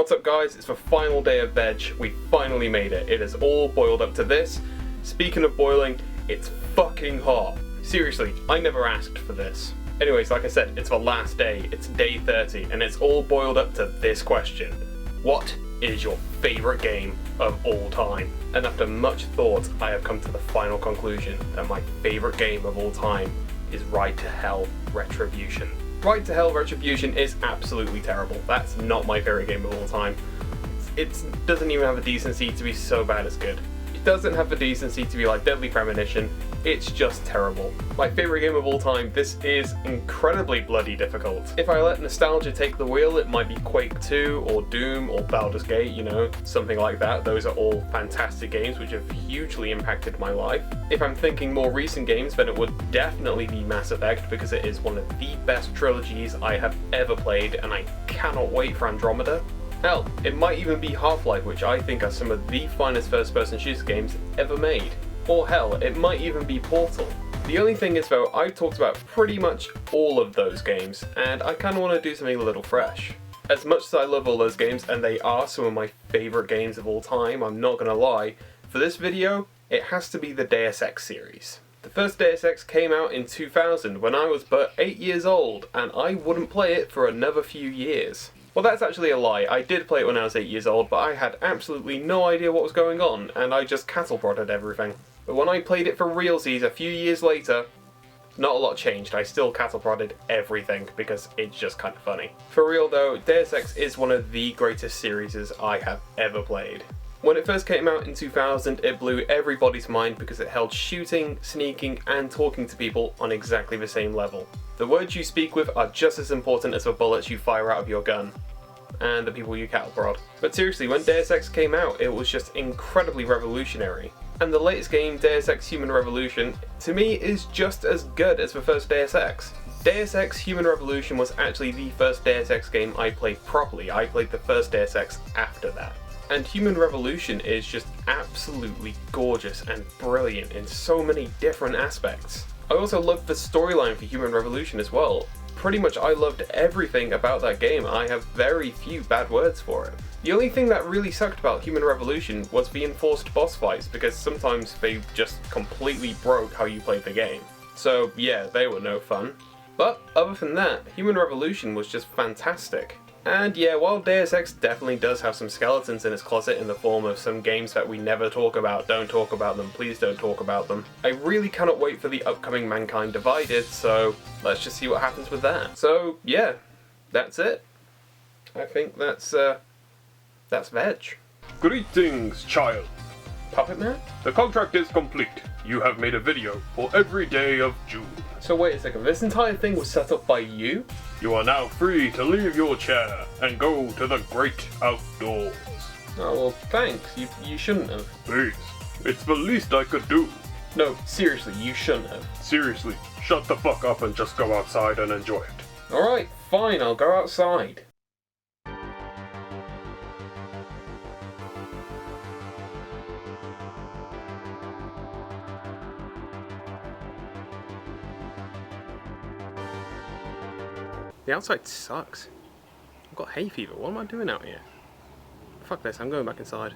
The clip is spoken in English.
What's up guys, it's the final day of Vedj. We finally made it. It has all boiled up to this. Speaking of boiling, it's fucking hot. Seriously, I never asked for this. Anyways, like I said, it's the last day, it's day 30, and it's all boiled up to this question. What is your favourite game of all time? And after much thought, I have come to the final conclusion that my favourite game of all time is Ride to Hell Retribution. Ride to Hell Retribution is absolutely terrible. That's not my favourite game of all time. It doesn't even have the decency to be so bad it's good. It doesn't have the decency to be like Deadly Premonition. It's just terrible. My favourite game of all time, this is incredibly bloody difficult. If I let nostalgia take the wheel, it might be Quake 2 or Doom or Baldur's Gate, you know, something like that. Those are all fantastic games which have hugely impacted my life. If I'm thinking more recent games, then it would definitely be Mass Effect because it is one of the best trilogies I have ever played and I cannot wait for Andromeda. Hell, it might even be Half-Life, which I think are some of the finest first-person shooter games ever made. Or hell, it might even be Portal. The only thing is though, I've talked about pretty much all of those games, and I kinda wanna do something a little fresh. As much as I love all those games, and they are some of my favourite games of all time, I'm not gonna lie, for this video, it has to be the Deus Ex series. The first Deus Ex came out in 2000 when I was but 8 years old, and I wouldn't play it for another few years. Well, that's actually a lie. I did play it when I was 8 years old, but I had absolutely no idea what was going on, and I just cattle prodded everything. But when I played it for realsies a few years later, not a lot changed. I still cattle prodded everything because it's just kind of funny. For real though, Deus Ex is one of the greatest series I have ever played. When it first came out in 2000, it blew everybody's mind because it held shooting, sneaking, and talking to people on exactly the same level. The words you speak with are just as important as the bullets you fire out of your gun, and the people you cattle prod. But seriously, when Deus Ex came out, it was just incredibly revolutionary. And the latest game, Deus Ex Human Revolution, to me is just as good as the first Deus Ex. Deus Ex Human Revolution was actually the first Deus Ex game I played properly. I played the first Deus Ex after that. And Human Revolution is just absolutely gorgeous and brilliant in so many different aspects. I also loved the storyline for Human Revolution as well. Pretty much I loved everything about that game. I have very few bad words for it. The only thing that really sucked about Human Revolution was the enforced boss fights, because sometimes they just completely broke how you played the game. So yeah, they were no fun. But other than that, Human Revolution was just fantastic. And yeah, while Deus Ex definitely does have some skeletons in its closet in the form of some games that we never talk about, don't talk about them, please don't talk about them, I really cannot wait for the upcoming Mankind Divided, so let's just see what happens with that. So yeah, that's it. I think that's Vedj. Greetings, child. Puppet Man? The contract is complete. You have made a video for every day of June. So wait a second, this entire thing was set up by you? You are now free to leave your chair and go to the great outdoors. Oh well, thanks. You shouldn't have. Please, it's the least I could do. No, seriously, you shouldn't have. Seriously, shut the fuck up and just go outside and enjoy it. Alright, fine, I'll go outside. The outside sucks. I've got hay fever. What am I doing out here? Fuck this, I'm going back inside.